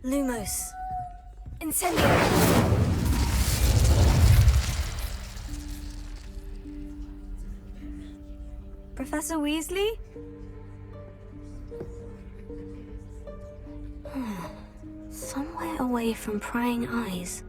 Lumos. Incendio. Professor Weasley? Somewhere away from prying eyes.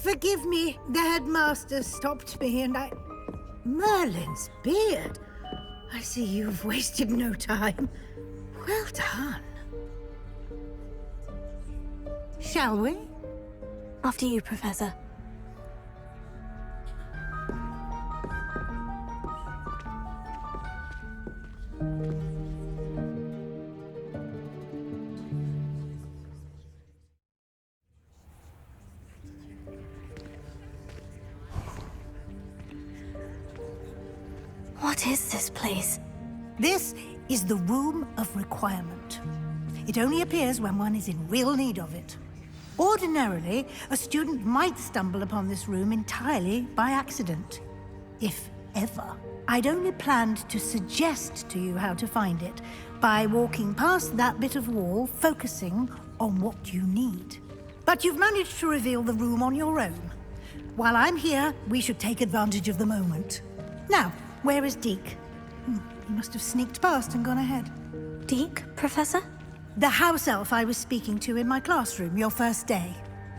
Forgive me, the headmaster stopped me and I... Merlin's beard! I see you've wasted no time. Well done. Shall we? After you, Professor. What is this place? This is the Room of Requirement. It only appears when one is in real need of it. Ordinarily, a student might stumble upon this room entirely by accident, if ever. I'd only planned to suggest to you how to find it by walking past that bit of wall, focusing on what you need. But you've managed to reveal the room on your own. While I'm here, we should take advantage of the moment. Now, where is Deke? He must have sneaked past and gone ahead. Deke, Professor? The house elf I was speaking to in my classroom your first day.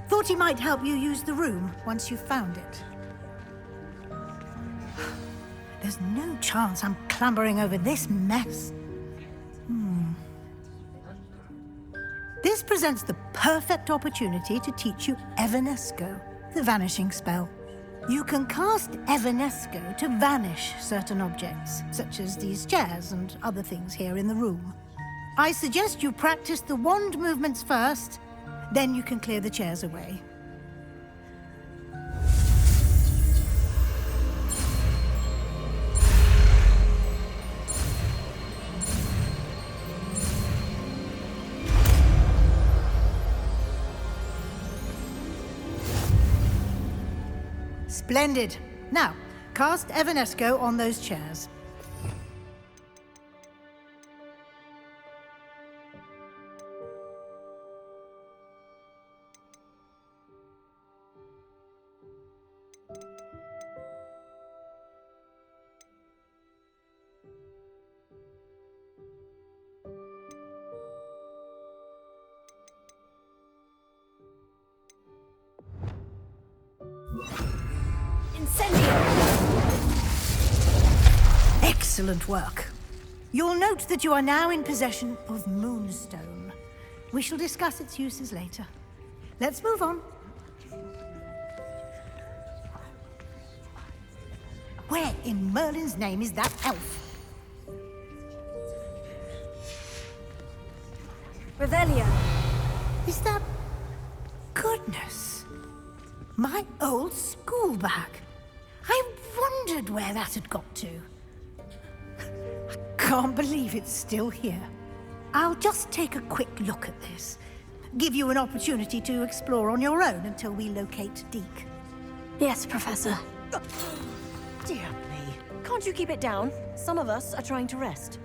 Thought he might help you use the room once you've found it. There's no chance I'm clambering over this mess. This presents the perfect opportunity to teach you Evanesco, the vanishing spell. You can cast Evanesco to vanish certain objects, such as these chairs and other things here in the room. I suggest you practice the wand movements first, then you can clear the chairs away. Splendid. Now, cast Evanesco on those chairs. Excellent work. You'll note that you are now in possession of Moonstone. We shall discuss its uses later. Let's move on. Where in Merlin's name is that elf? Revelio. Is that... Goodness. My old school bag. I wondered where that had got to. I can't believe it's still here. I'll just take a quick look at this. Give you an opportunity to explore on your own until we locate Deke. Yes, Professor. Dear me. Can't you keep it down? Some of us are trying to rest.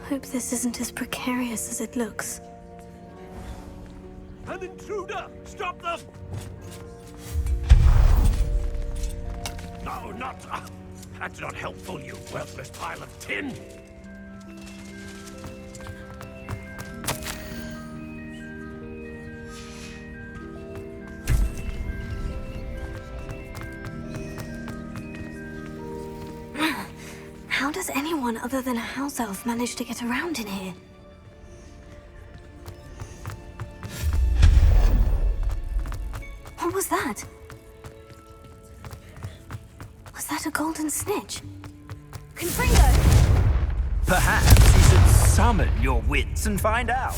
Hope this isn't as precarious as it looks. An intruder! Stop them! No, not... that's not helpful, you worthless pile of tin! anyone other than a house elf manage to get around in here? What was that? Was that a golden snitch? Confringo! Perhaps you should summon your wits and find out.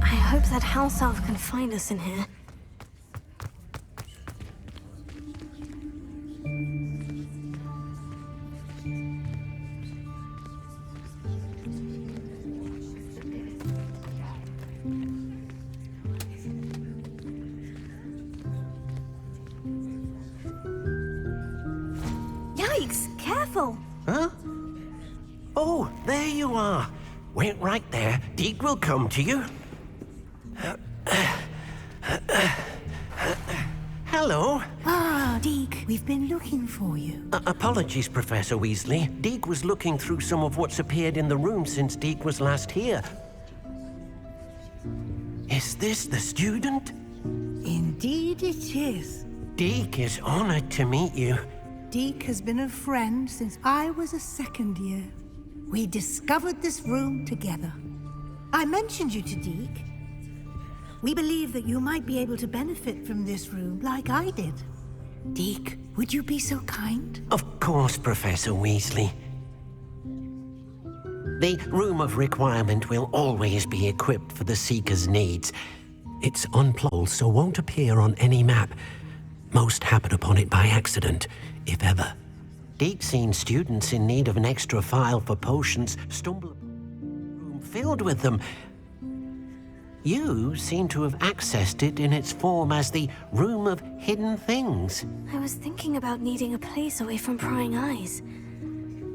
I hope that house elf can find us in here. Yikes! Careful! Huh? Oh, there you are. Wait right there. Deke will come to you. Hello. Ah, Deke, we've been looking for you. Apologies, Professor Weasley. Deke was looking through some of what's appeared in the room since Deke was last here. Is this the student? Indeed it is. Deke is honored to meet you. Deke has been a friend since I was a second year. We discovered this room together. I mentioned you to Deke. We believe that you might be able to benefit from this room like I did. Deke, would you be so kind? Of course, Professor Weasley. The Room of Requirement will always be equipped for the Seeker's needs. It's unplugged, so won't appear on any map. Most happen upon it by accident, if ever. Deke's seen students in need of an extra file for potions stumble upon a room filled with them. You seem to have accessed it in its form as the Room of Hidden Things. I was thinking about needing a place away from prying eyes.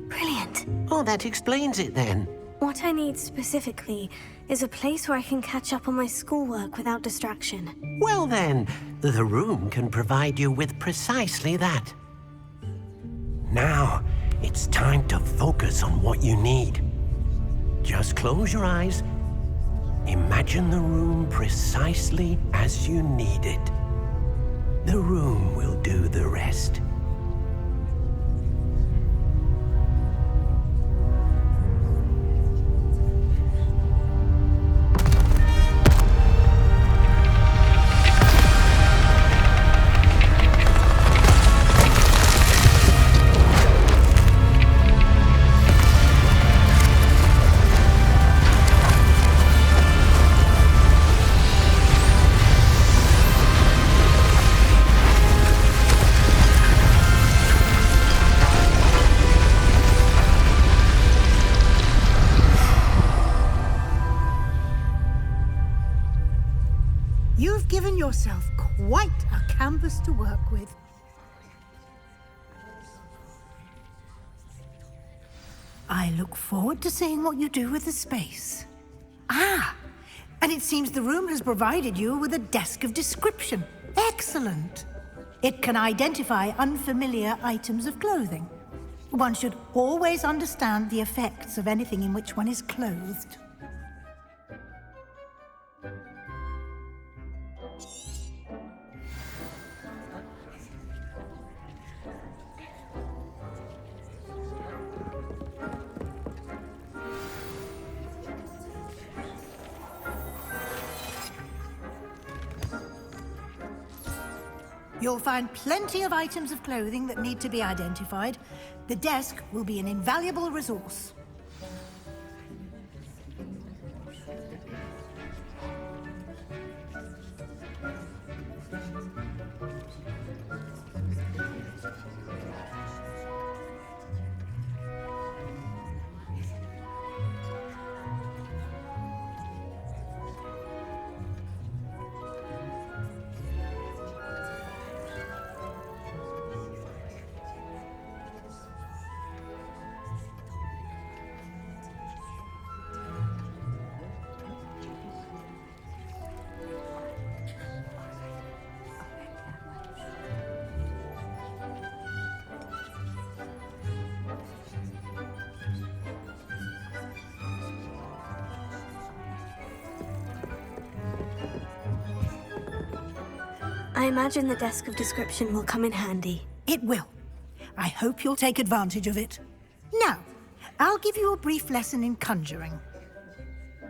Brilliant. Oh, that explains it then. What I need specifically is a place where I can catch up on my schoolwork without distraction. Well then, the room can provide you with precisely that. Now, it's time to focus on what you need. Just close your eyes. Imagine the room precisely as you need it. The room will do the rest. You've given yourself quite a canvas to work with. I look forward to seeing what you do with the space. Ah, and it seems the room has provided you with a desk of description. Excellent. It can identify unfamiliar items of clothing. One should always understand the effects of anything in which one is clothed. You'll find plenty of items of clothing that need to be identified. The desk will be an invaluable resource. I imagine the desk of description will come in handy. It will. I hope you'll take advantage of it. Now, I'll give you a brief lesson in conjuring.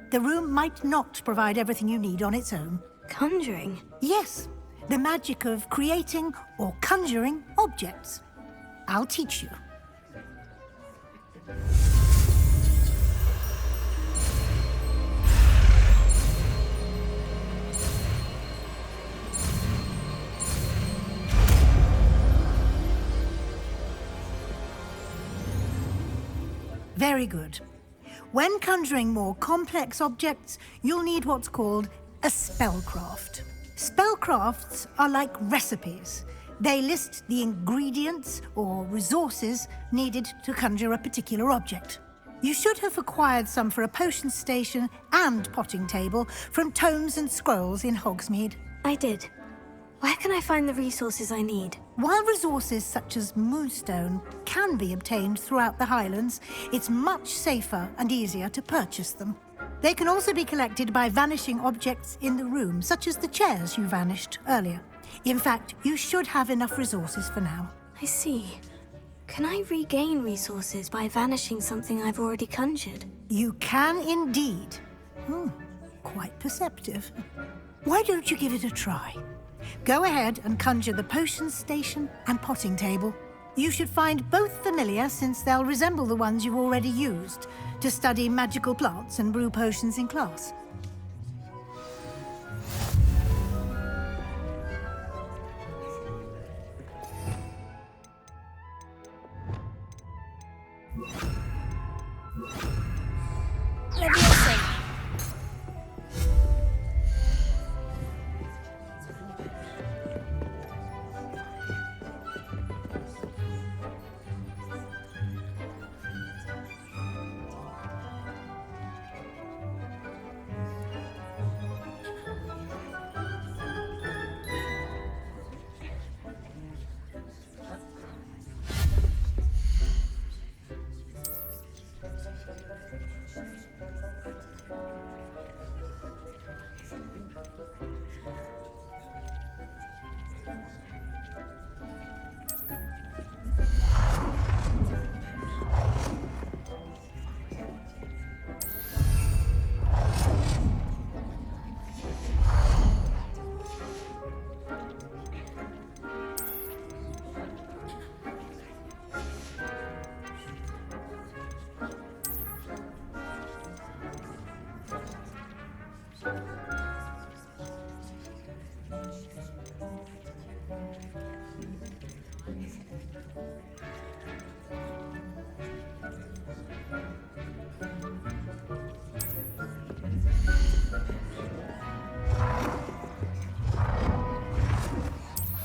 The room might not provide everything you need on its own. Conjuring? Yes, the magic of creating or conjuring objects. I'll teach you. Very good. When conjuring more complex objects, you'll need what's called a spellcraft. Spellcrafts are like recipes. They list the ingredients or resources needed to conjure a particular object. You should have acquired some for a potion station and potting table from tomes and scrolls in Hogsmeade. I did. Where can I find the resources I need? While resources such as moonstone can be obtained throughout the Highlands, it's much safer and easier to purchase them. They can also be collected by vanishing objects in the room, such as the chairs you vanished earlier. In fact, you should have enough resources for now. I see. Can I regain resources by vanishing something I've already conjured? You can indeed. Quite perceptive. Why don't you give it a try? Go ahead and conjure the potion station and potting table. You should find both familiar, since they'll resemble the ones you've already used to study magical plants and brew potions in class. Leviosa.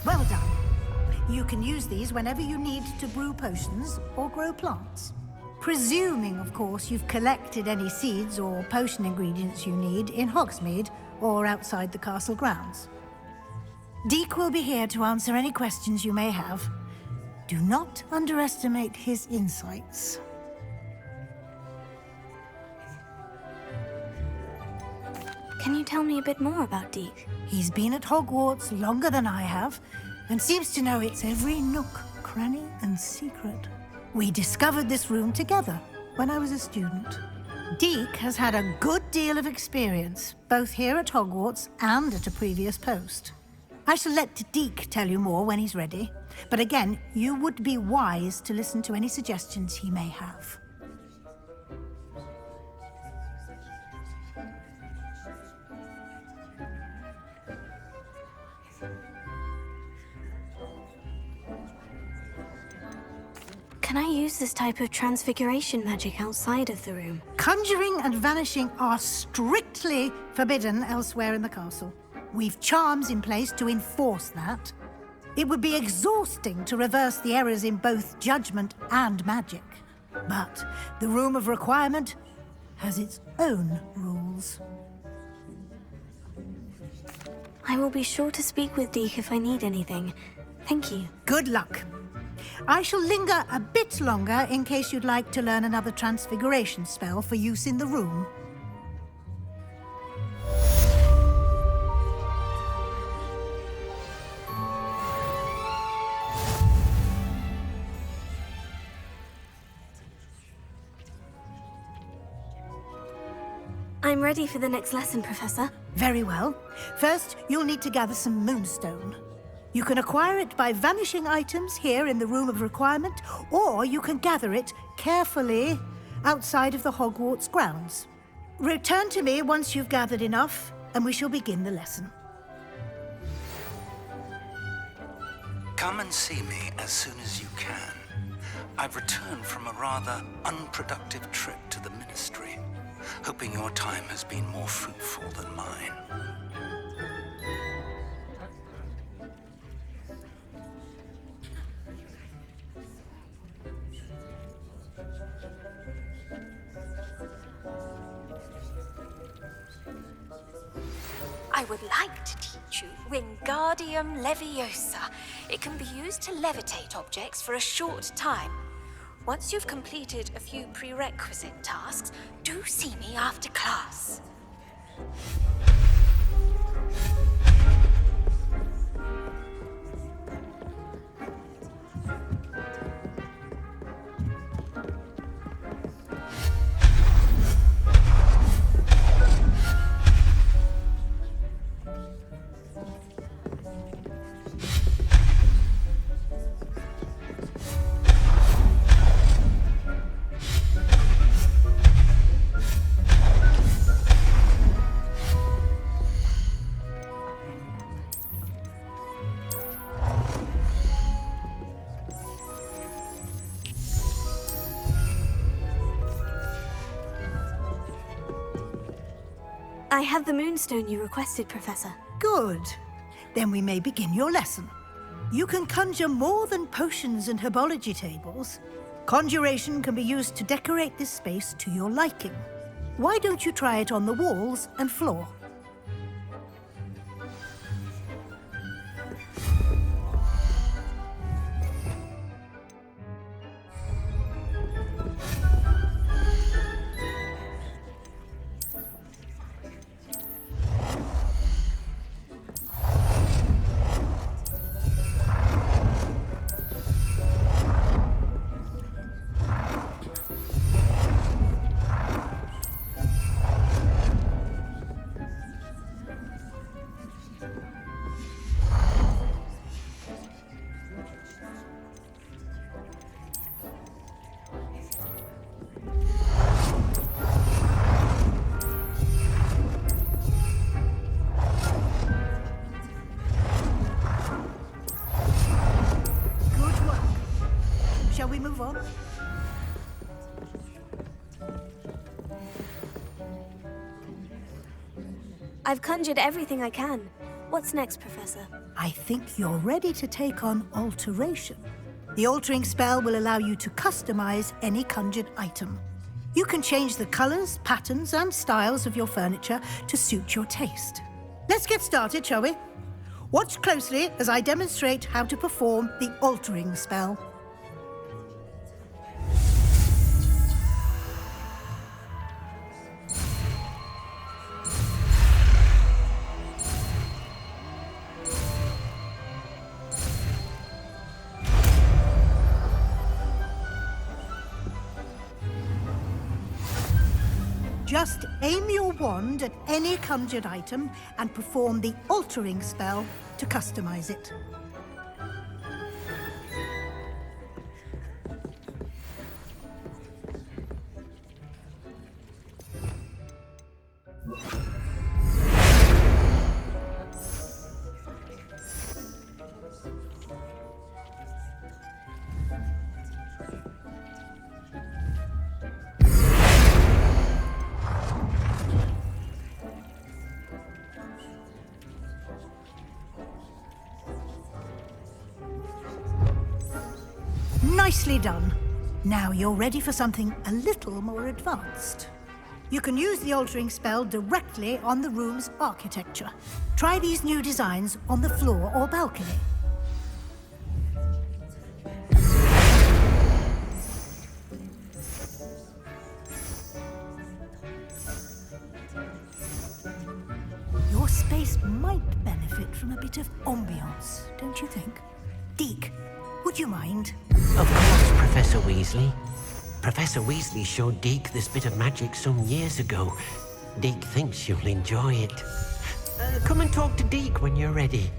Well done. You can use these whenever you need to brew potions or grow plants. Presuming, of course, you've collected any seeds or potion ingredients you need in Hogsmeade or outside the castle grounds. Deek will be here to answer any questions you may have. Do not underestimate his insights. Can you tell me a bit more about Deek? He's been at Hogwarts longer than I have, and seems to know its every nook, cranny, and secret. We discovered this room together when I was a student. Deek has had a good deal of experience, both here at Hogwarts and at a previous post. I shall let Deek tell you more when he's ready, but again, you would be wise to listen to any suggestions he may have. Can I use this type of transfiguration magic outside of the room? Conjuring and vanishing are strictly forbidden elsewhere in the castle. We've charms in place to enforce that. It would be exhausting to reverse the errors in both judgment and magic. But the Room of Requirement has its own rules. I will be sure to speak with Deek if I need anything. Thank you. Good luck. I shall linger a bit longer in case you'd like to learn another transfiguration spell for use in the room. I'm ready for the next lesson, Professor. Very well. First, you'll need to gather some moonstone. You can acquire it by vanishing items here in the Room of Requirement, or you can gather it carefully outside of the Hogwarts grounds. Return to me once you've gathered enough, and we shall begin the lesson. Come and see me as soon as you can. I've returned from a rather unproductive trip to the Ministry, hoping your time has been more fruitful than mine. I would like to teach you Wingardium Leviosa. It can be used to levitate objects for a short time. Once you've completed a few prerequisite tasks, do see me after class. I have the moonstone you requested, Professor. Good. Then we may begin your lesson. You can conjure more than potions and herbology tables. Conjuration can be used to decorate this space to your liking. Why don't you try it on the walls and floor? Shall we move on? I've conjured everything I can. What's next, Professor? I think you're ready to take on alteration. The altering spell will allow you to customize any conjured item. You can change the colors, patterns, and styles of your furniture to suit your taste. Let's get started, shall we? Watch closely as I demonstrate how to perform the altering spell. Just aim your wand at any conjured item and perform the altering spell to customize it. Nicely done. Now you're ready for something a little more advanced. You can use the altering spell directly on the room's architecture. Try these new designs on the floor or balcony. Your space might benefit from a bit of ambiance, don't you think? Deke, would you mind? Of course, Professor Weasley. Professor Weasley showed Deke this bit of magic some years ago. Deke thinks you'll enjoy it. Come and talk to Deke when you're ready.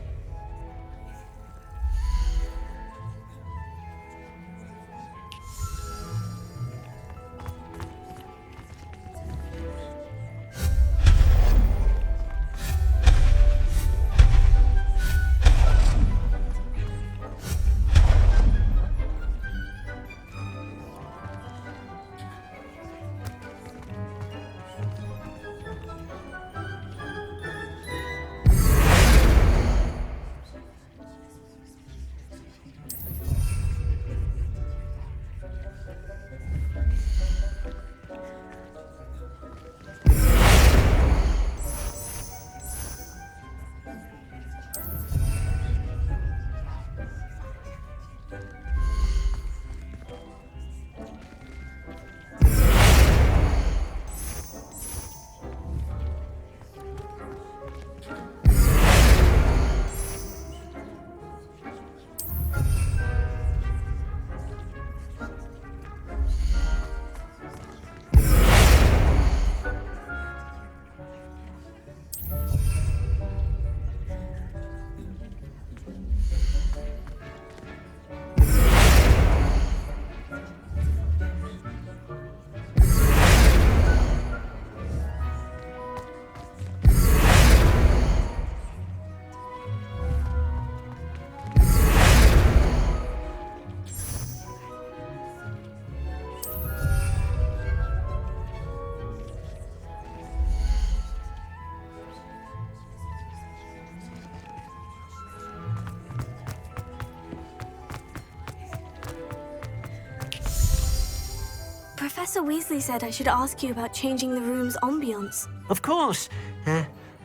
Professor Weasley said I should ask you about changing the room's ambience. Of course.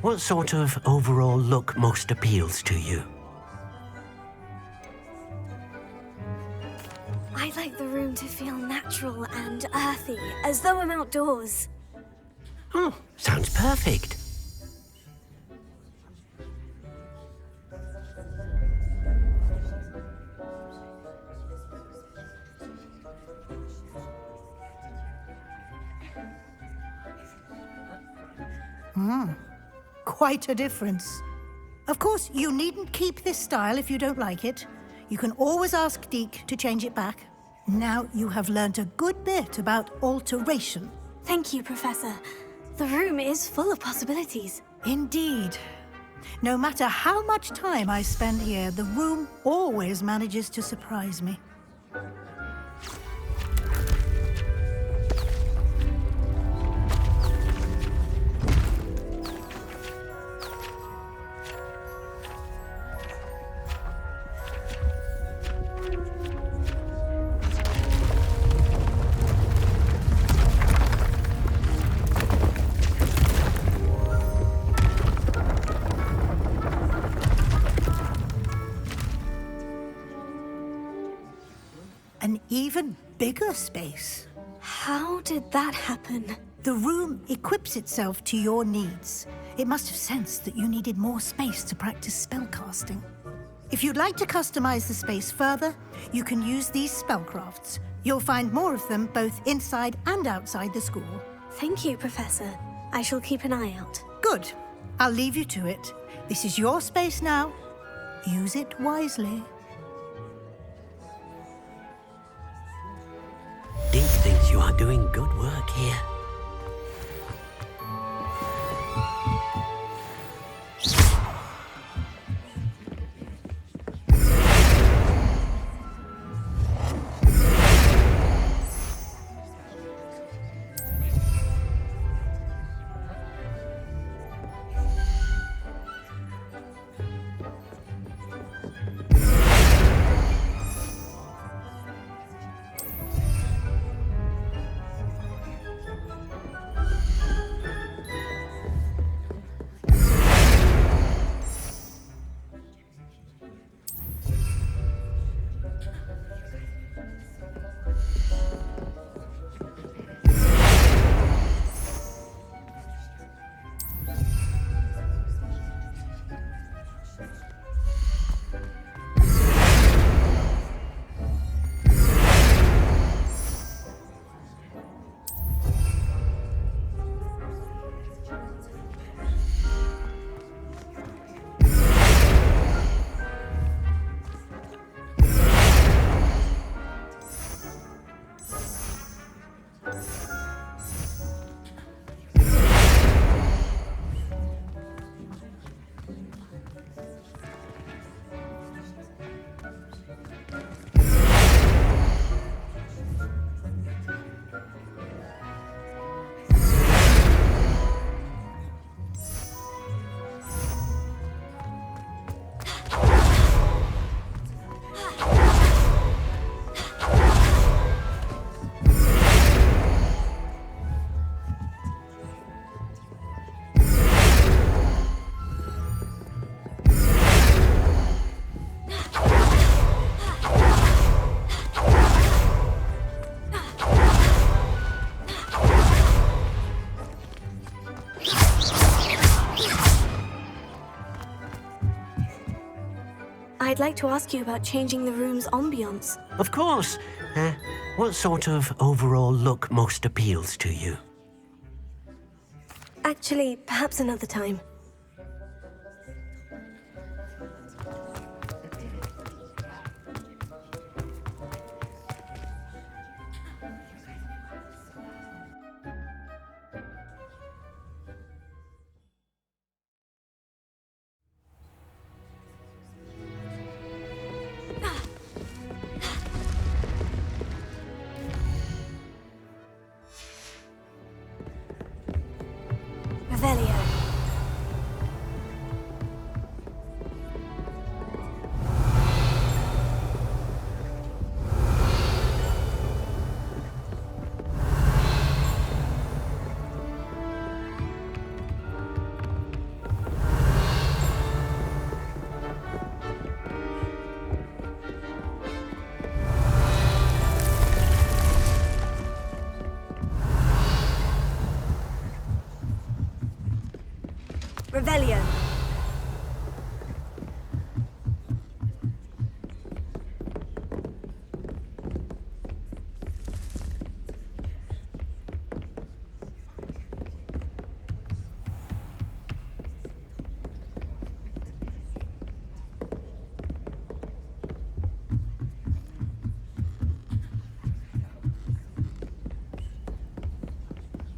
What sort of overall look most appeals to you? I'd like the room to feel natural and earthy, as though I'm outdoors. Oh, sounds perfect. Quite a difference. Of course, you needn't keep this style if you don't like it. You can always ask Deke to change it back. Now you have learnt a good bit about alteration. Thank you, Professor. The room is full of possibilities. Indeed. No matter how much time I spend here, the room always manages to surprise me. An even bigger space. How did that happen? The room equips itself to your needs. It must have sensed that you needed more space to practice spellcasting. If you'd like to customize the space further, you can use these spellcrafts. You'll find more of them both inside and outside the school. Thank you, Professor. I shall keep an eye out. Good. I'll leave you to it. This is your space now. Use it wisely. Deke thinks you are doing good work here. I'd like to ask you about changing the room's ambiance. Of course. What sort of overall look most appeals to you? Actually, perhaps another time. Revelio. Revelio.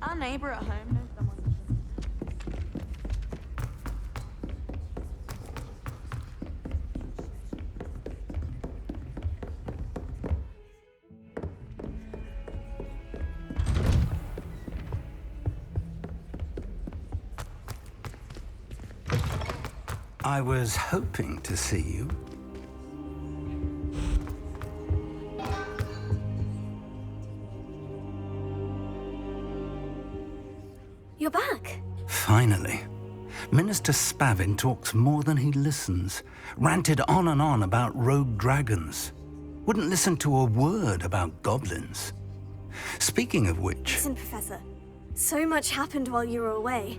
Our neighbor at home knows someone. I was hoping to see you. You're back. Finally. Minister Spavin talks more than he listens. Ranted on and on about rogue dragons. Wouldn't listen to a word about goblins. Speaking of which... Listen, Professor. So much happened while you were away.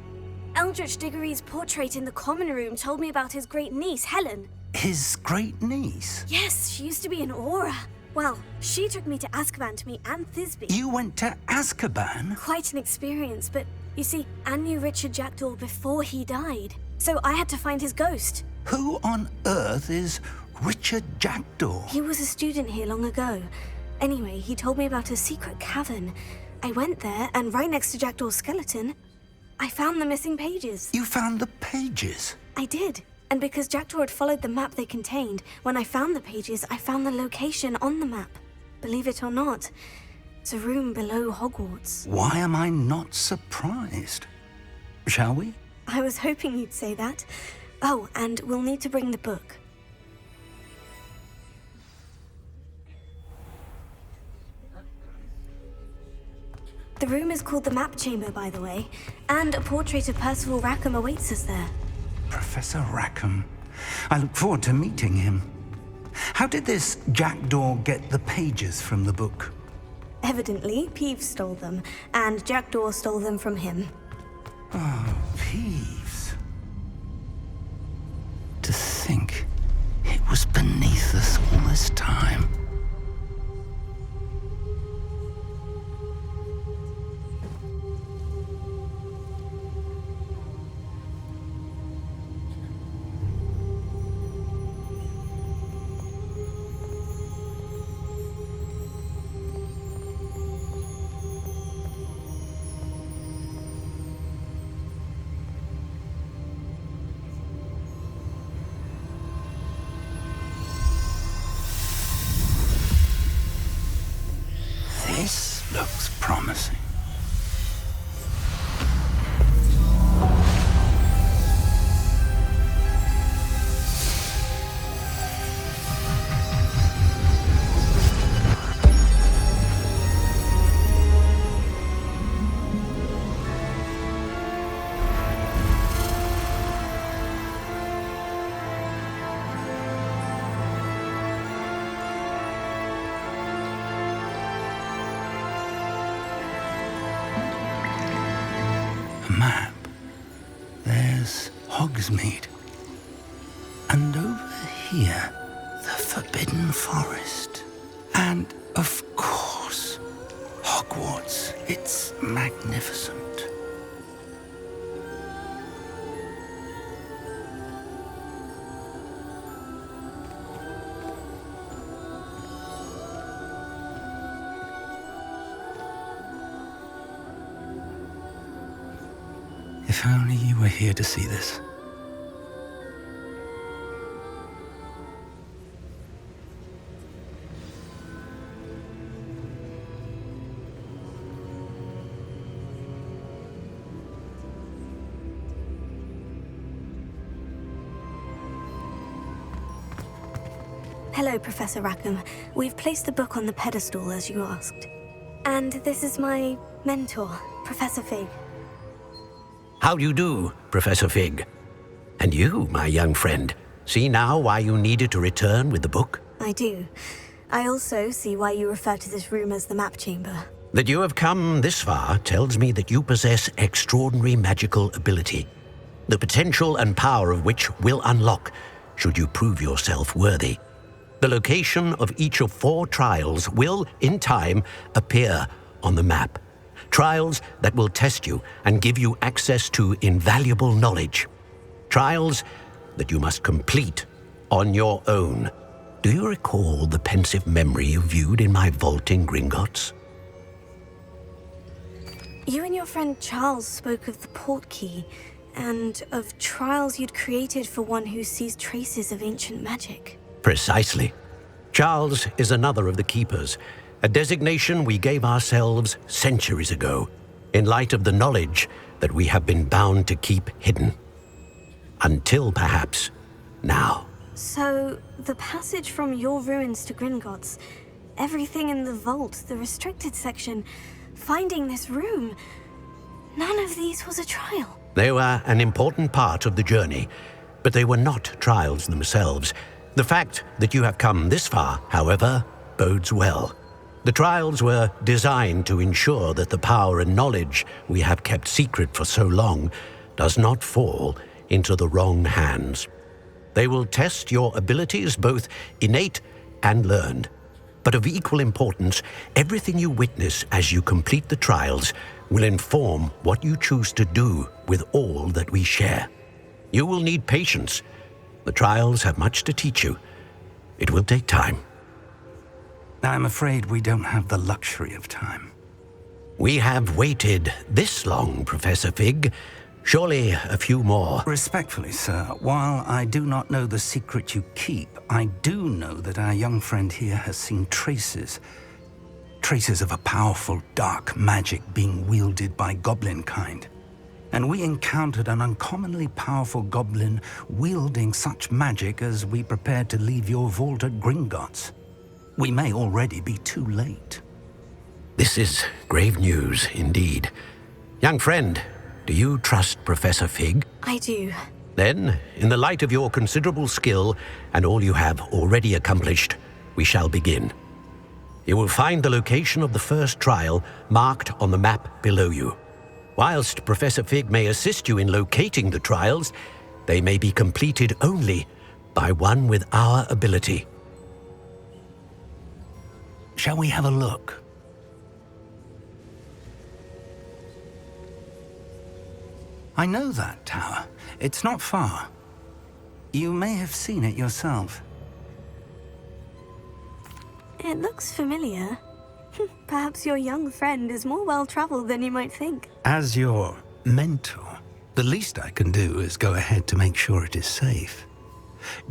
Eldritch Diggory's portrait in the common room told me about his great niece, Helen. His great niece? Yes, she used to be an Aura. Well, she took me to Azkaban to meet Anne Thisbe. You went to Azkaban? Quite an experience, but you see, Anne knew Richard Jackdaw before he died. So I had to find his ghost. Who on earth is Richard Jackdaw? He was a student here long ago. Anyway, he told me about a secret cavern. I went there, and right next to Jackdaw's skeleton, I found the missing pages. You found the pages? I did. And because Jackdaw had followed the map they contained, when I found the pages, I found the location on the map. Believe it or not, it's a room below Hogwarts. Why am I not surprised? Shall we? I was hoping you'd say that. Oh, and we'll need to bring the book. The room is called the Map Chamber, by the way, and a portrait of Percival Rackham awaits us there. Professor Rackham. I look forward to meeting him. How did this Jackdaw get the pages from the book? Evidently, Peeves stole them, and Jackdaw stole them from him. Oh, Peeves. To think it was beneath us all this time. This looks promising. Map. There's Hogsmeade. And over here, forest. And, of course, Hogwarts. It's magnificent. If only you were here to see this. Hello, Professor Rackham. We've placed the book on the pedestal as you asked. And this is my mentor, Professor Fig. How do you do, Professor Fig? And you, my young friend, see now why you needed to return with the book? I do. I also see why you refer to this room as the map chamber. That you have come this far tells me that you possess extraordinary magical ability, the potential and power of which will unlock should you prove yourself worthy. The location of each of 4 trials will, in time, appear on the map. Trials that will test you and give you access to invaluable knowledge. Trials that you must complete on your own. Do you recall the pensive memory you viewed in my vault in Gringotts? You and your friend Charles spoke of the portkey, and of trials you'd created for one who sees traces of ancient magic. Precisely. Charles is another of the Keepers, a designation we gave ourselves centuries ago, in light of the knowledge that we have been bound to keep hidden. Until perhaps now. So, the passage from your ruins to Gringotts, everything in the vault, the restricted section, finding this room, none of these was a trial. They were an important part of the journey, but they were not trials themselves. The fact that you have come this far, however, bodes well. The trials were designed to ensure that the power and knowledge we have kept secret for so long does not fall into the wrong hands. They will test your abilities, both innate and learned. But of equal importance, everything you witness as you complete the trials will inform what you choose to do with all that we share. You will need patience. The trials have much to teach you. It will take time. I'm afraid we don't have the luxury of time. We have waited this long, Professor Fig. Surely a few more. Respectfully, sir, while I do not know the secret you keep, I do know that our young friend here has seen traces of a powerful dark magic being wielded by goblin kind. And we encountered an uncommonly powerful goblin wielding such magic as we prepared to leave your vault at Gringotts. We may already be too late. This is grave news indeed. Young friend, do you trust Professor Fig? I do. Then, in the light of your considerable skill and all you have already accomplished, we shall begin. You will find the location of the first trial marked on the map below you. Whilst Professor Fig may assist you in locating the trials, they may be completed only by one with our ability. Shall we have a look? I know that tower. It's not far. You may have seen it yourself. It looks familiar. Perhaps your young friend is more well-traveled than you might think. As your mentor, the least I can do is go ahead to make sure it is safe.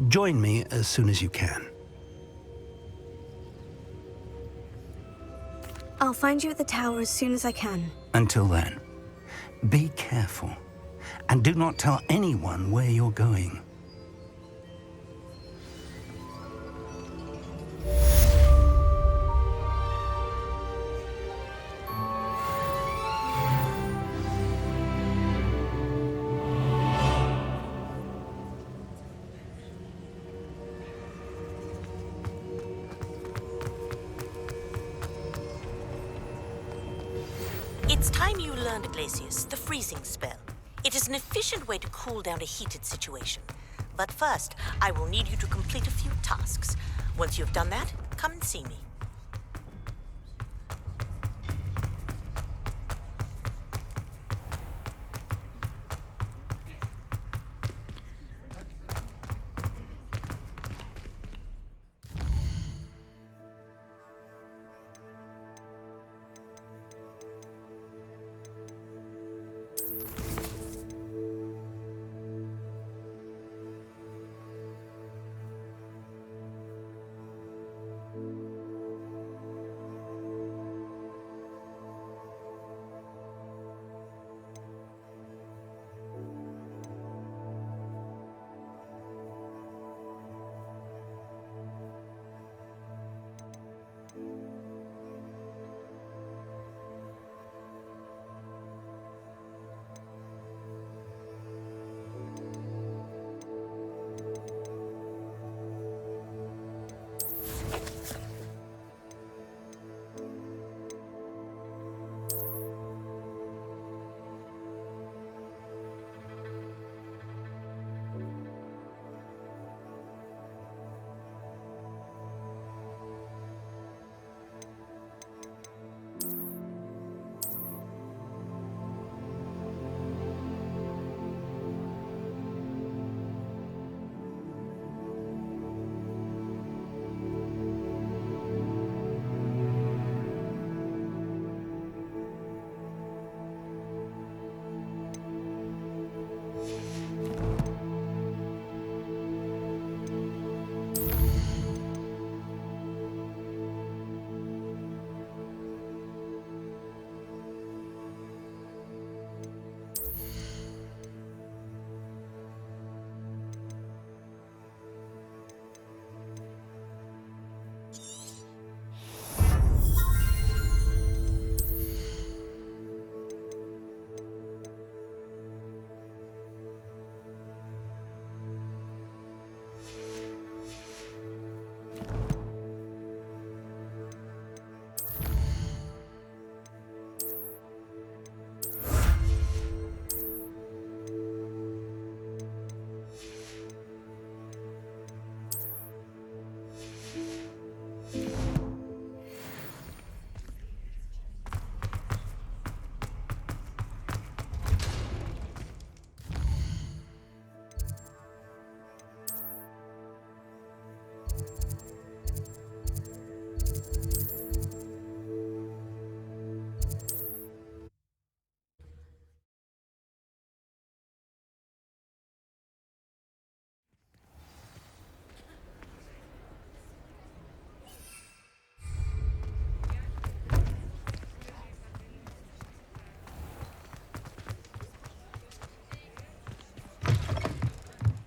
Join me as soon as you can. I'll find you at the tower as soon as I can. Until then, be careful, and do not tell anyone where you're going. It's time you learned, Glacius, the freezing spell. It is an efficient way to cool down a heated situation. But first, I will need you to complete a few tasks. Once you've done that, come and see me.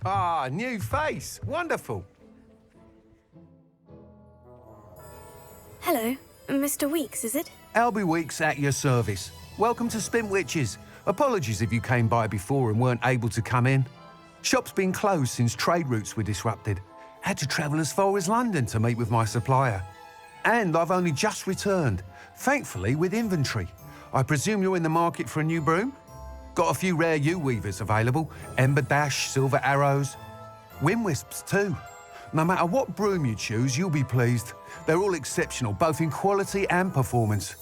Ah, new face. Wonderful. Hello, Mr. Weeks, is it? Albie Weeks at your service. Welcome to Spintwitches. Apologies if you came by before and weren't able to come in. Shop's been closed since trade routes were disrupted. Had to travel as far as London to meet with my supplier. And I've only just returned, thankfully with inventory. I presume you're in the market for a new broom? Got a few rare yew-weavers available, Ember Dash, Silver Arrows, Wind Wisps too. No matter what broom you choose, you'll be pleased. They're all exceptional, both in quality and performance.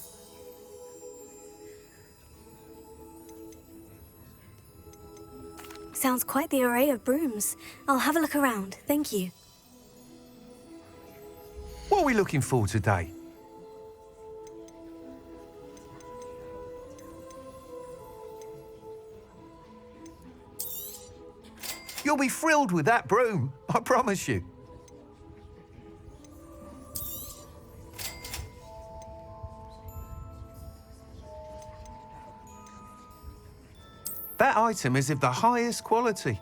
Sounds quite the array of brooms. I'll have a look around, thank you. What are we looking for today? You'll be thrilled with that broom, I promise you. That item is of the highest quality.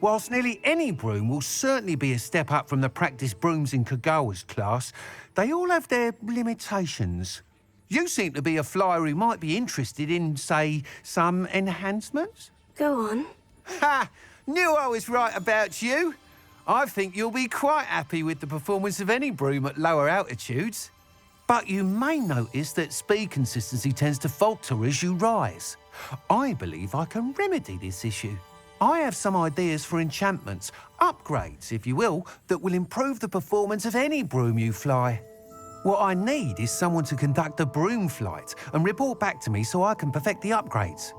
Whilst nearly any broom will certainly be a step up from the practice brooms in Kagawa's class, they all have their limitations. You seem to be a flyer who might be interested in, say, some enhancements? Go on. Ha! Knew I was right about you. I think you'll be quite happy with the performance of any broom at lower altitudes. But you may notice that speed consistency tends to falter as you rise. I believe I can remedy this issue. I have some ideas for enchantments, upgrades, if you will, that will improve the performance of any broom you fly. What I need is someone to conduct a broom flight and report back to me so I can perfect the upgrades.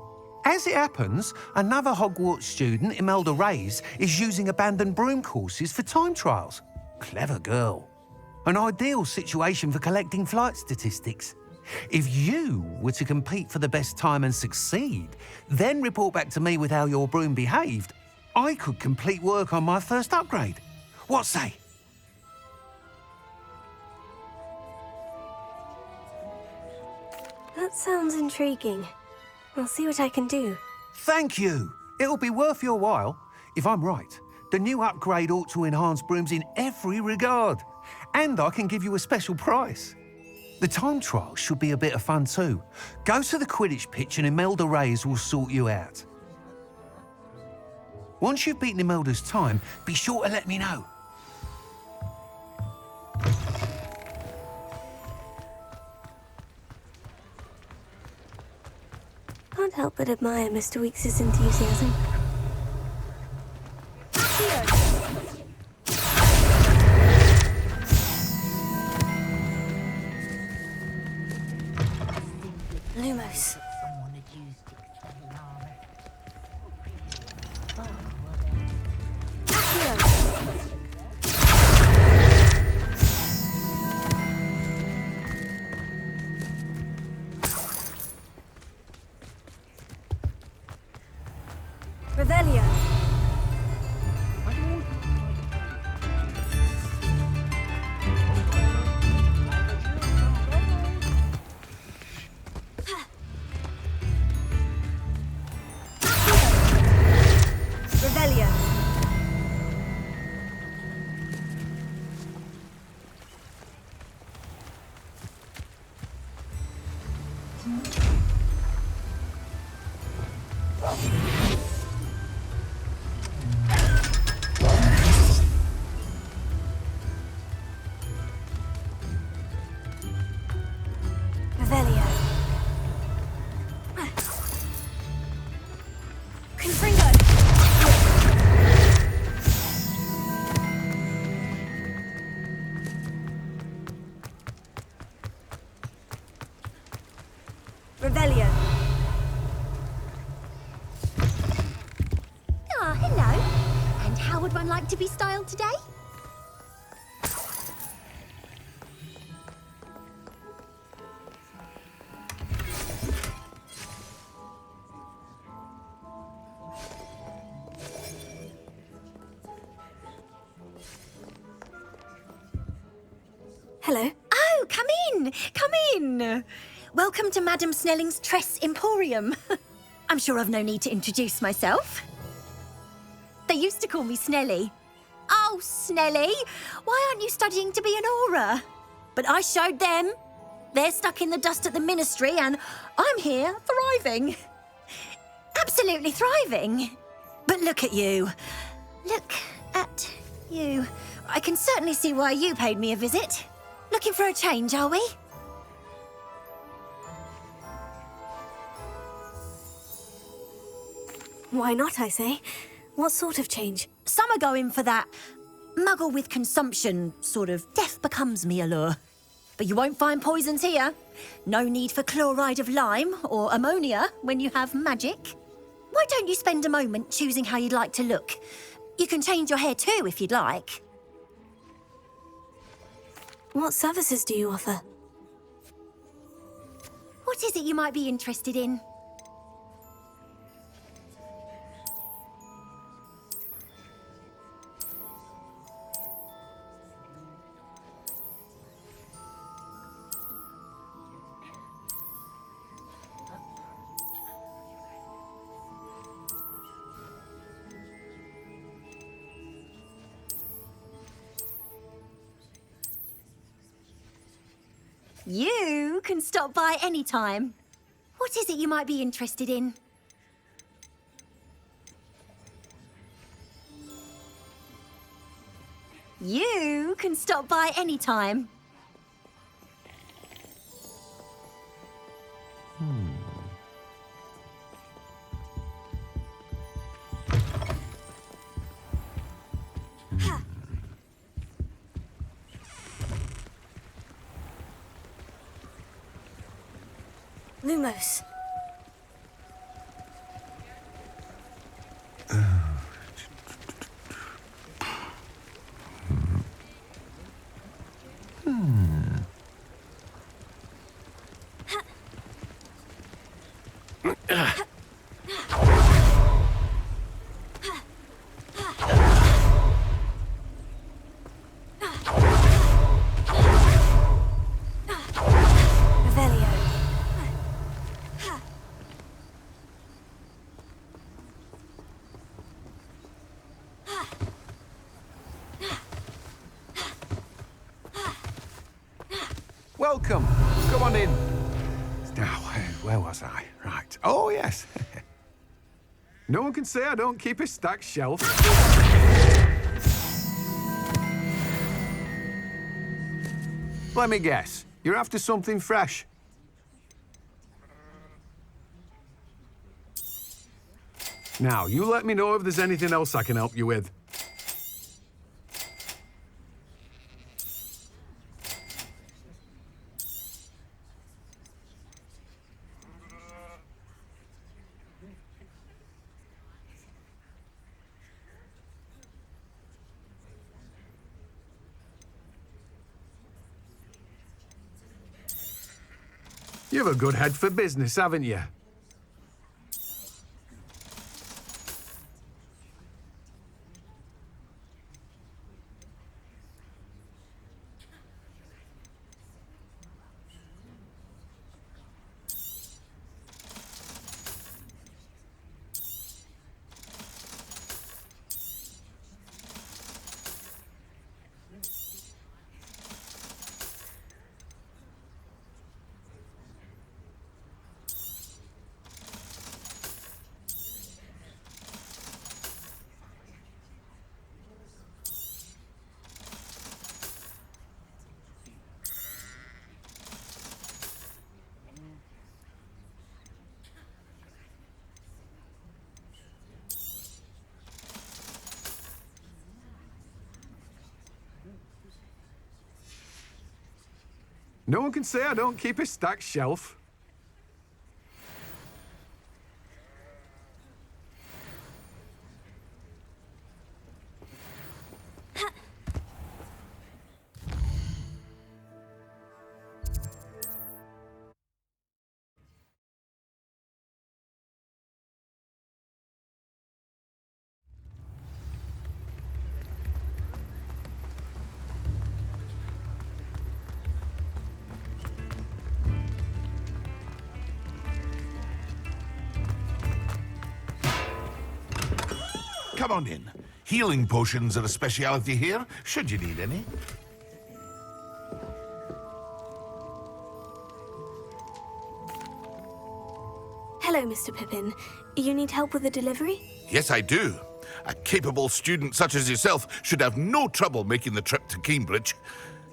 As it happens, another Hogwarts student, Imelda Reyes, is using abandoned broom courses for time trials. Clever girl. An ideal situation for collecting flight statistics. If you were to compete for the best time and succeed, then report back to me with how your broom behaved, I could complete work on my first upgrade. What say? That sounds intriguing. I'll see what I can do. Thank you. It'll be worth your while. If I'm right, the new upgrade ought to enhance brooms in every regard. And I can give you a special price. The time trial should be a bit of fun too. Go to the Quidditch pitch and Imelda Reyes will sort you out. Once you've beaten Imelda's time, be sure to let me know. Can't help but admire Mr. Weekes' enthusiasm. Lumos. Revelio. Revelio. Revelio. Confringo. Revelio. Ah, hello. And how would one like to be styled today? Hello. Oh, come in! Come in! Welcome to Madame Snelling's Tress Emporium. I'm sure I've no need to introduce myself. They used to call me Snelly. Oh, Snelly, why aren't you studying to be an aura? But I showed them. They're stuck in the dust at the Ministry and I'm here thriving. Absolutely thriving. But look at you. Look at you. I can certainly see why you paid me a visit. Looking for a change, are we? Why not, I say? What sort of change? Some are going for that muggle with consumption, sort of death becomes me allure. But you won't find poisons here. No need for chloride of lime or ammonia when you have magic. Why don't you spend a moment choosing how you'd like to look? You can change your hair too if you'd like. What services do you offer? What is it you might be interested in? You can stop by any time. What is it you might be interested in? You can stop by any time. Lumos. Revelio. Welcome. Come on in. Now, where was I? Right. Oh, yes. No one can say I don't keep a stacked shelf. Let me guess. You're after something fresh. Now, you let me know if there's anything else I can help you with. You've a good head for business, haven't you? No one can say I don't keep a stacked shelf. Come on in. Healing potions are a speciality here, should you need any. Hello, Mr. Pippin. You need help with a delivery? Yes, I do. A capable student such as yourself should have no trouble making the trip to Cambridge.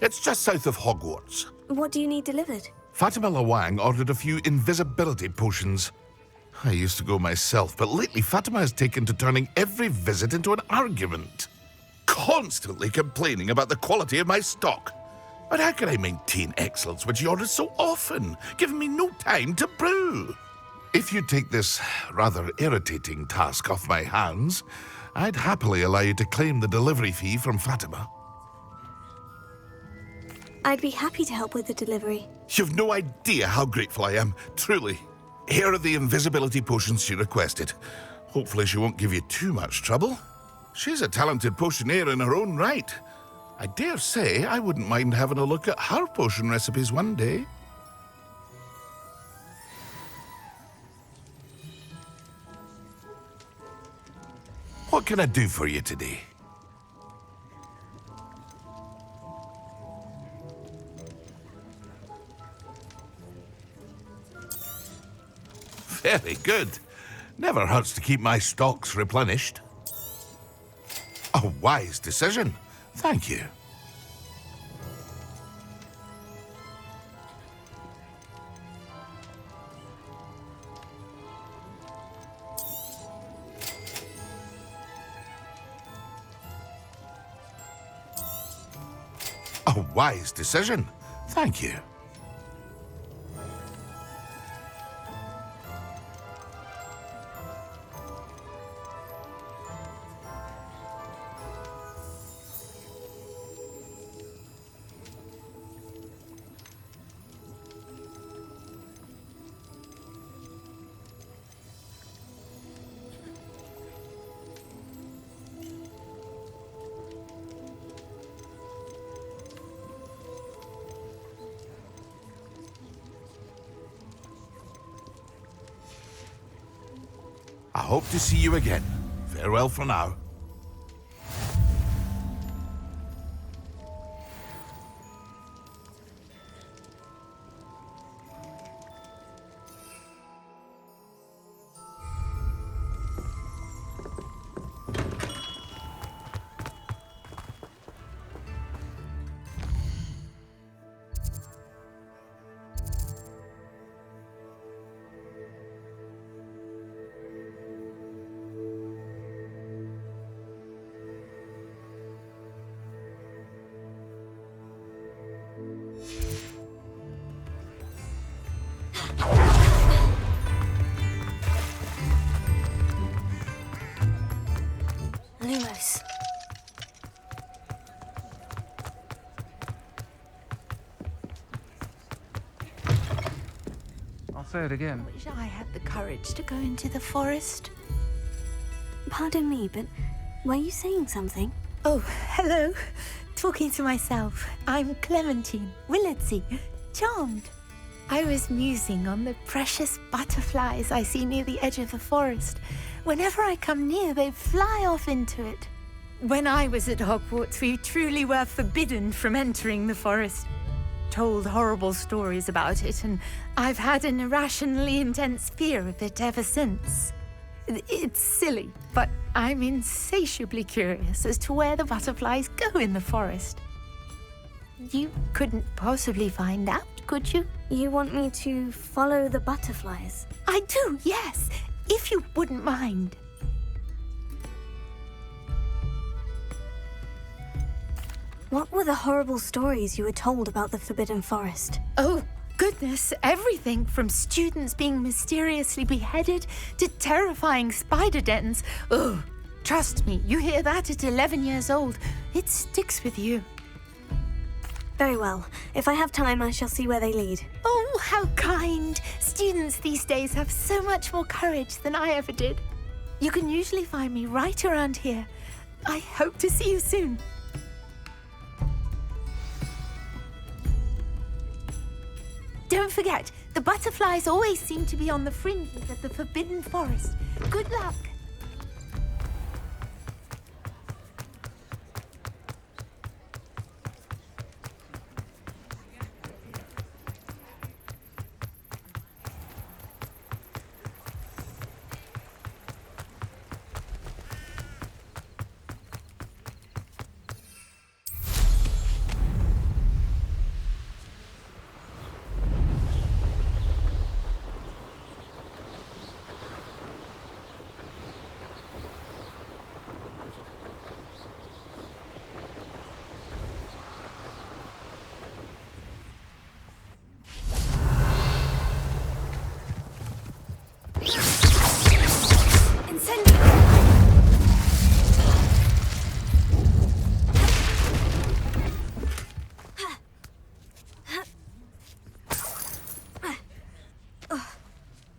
It's just south of Hogwarts. What do you need delivered? Fatima Lawang ordered a few invisibility potions. I used to go myself, but lately Fatima has taken to turning every visit into an argument. Constantly complaining about the quality of my stock. But how can I maintain excellence when she orders so often, giving me no time to brew? If you take this rather irritating task off my hands, I'd happily allow you to claim the delivery fee from Fatima. I'd be happy to help with the delivery. You've no idea how grateful I am, truly. Here are the invisibility potions she requested. Hopefully she won't give you too much trouble. She's a talented potioneer in her own right. I dare say I wouldn't mind having a look at her potion recipes one day. What can I do for you today? Very good. Never hurts to keep my stocks replenished. A wise decision. Thank you. A wise decision. Thank you. I hope to see you again. Farewell for now. Lumos. I'll say it again. Wish I had the courage to go into the forest. Pardon me, but were you saying something? Oh, hello. Talking to myself. I'm Clementine, Willardsey, charmed. I was musing on the precious butterflies I see near the edge of the forest. Whenever I come near, they fly off into it. When I was at Hogwarts, we truly were forbidden from entering the forest. Told horrible stories about it, and I've had an irrationally intense fear of it ever since. It's silly, but I'm insatiably curious as to where the butterflies go in the forest. You couldn't possibly find out, could you? You want me to follow the butterflies? I do, yes, if you wouldn't mind. What were the horrible stories you were told about the Forbidden Forest? Oh, goodness, everything from students being mysteriously beheaded to terrifying spider dens. Oh, trust me, you hear that at 11 years old, it sticks with you. Very well. If I have time, I shall see where they lead. Oh, how kind! Students these days have so much more courage than I ever did. You can usually find me right around here. I hope to see you soon. Don't forget, the butterflies always seem to be on the fringes of the Forbidden Forest. Good luck!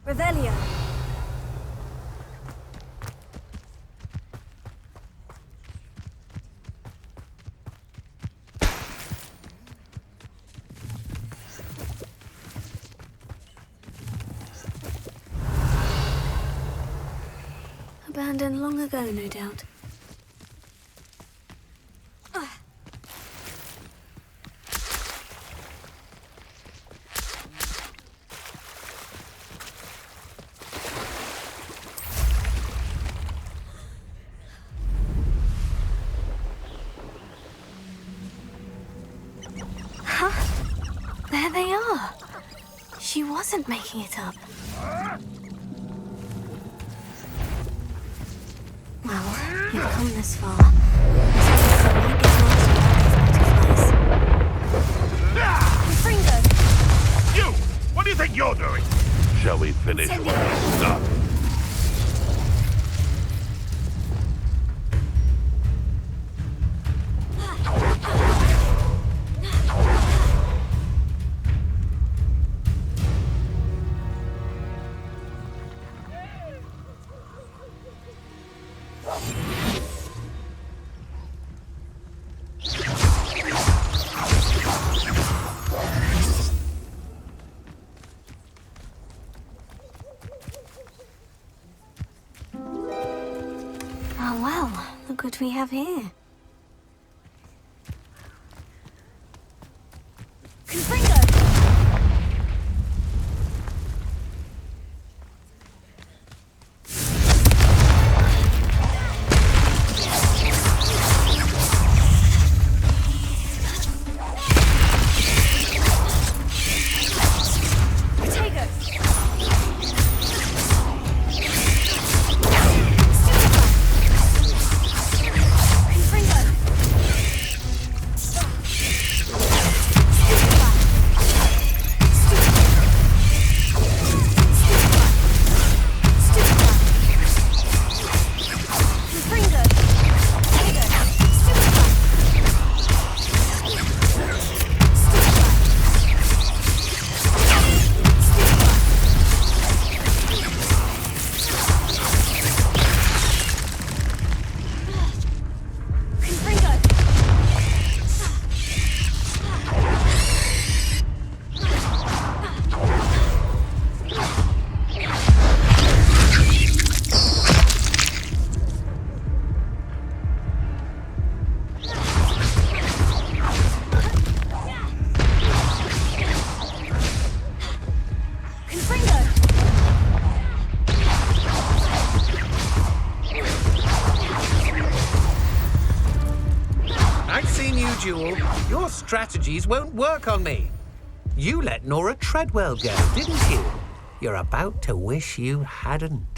Revelio. Abandoned long ago, no doubt. wasn't making it up. Well, you've come this far. I might get lost without these butterflies. Fringo! You! What do you think you're doing? Shall we finish what we started? Oh well, look what we have here. Fringo! Jewel, your strategies won't work on me. You let Nora Treadwell go, didn't you? You're about to wish you hadn't.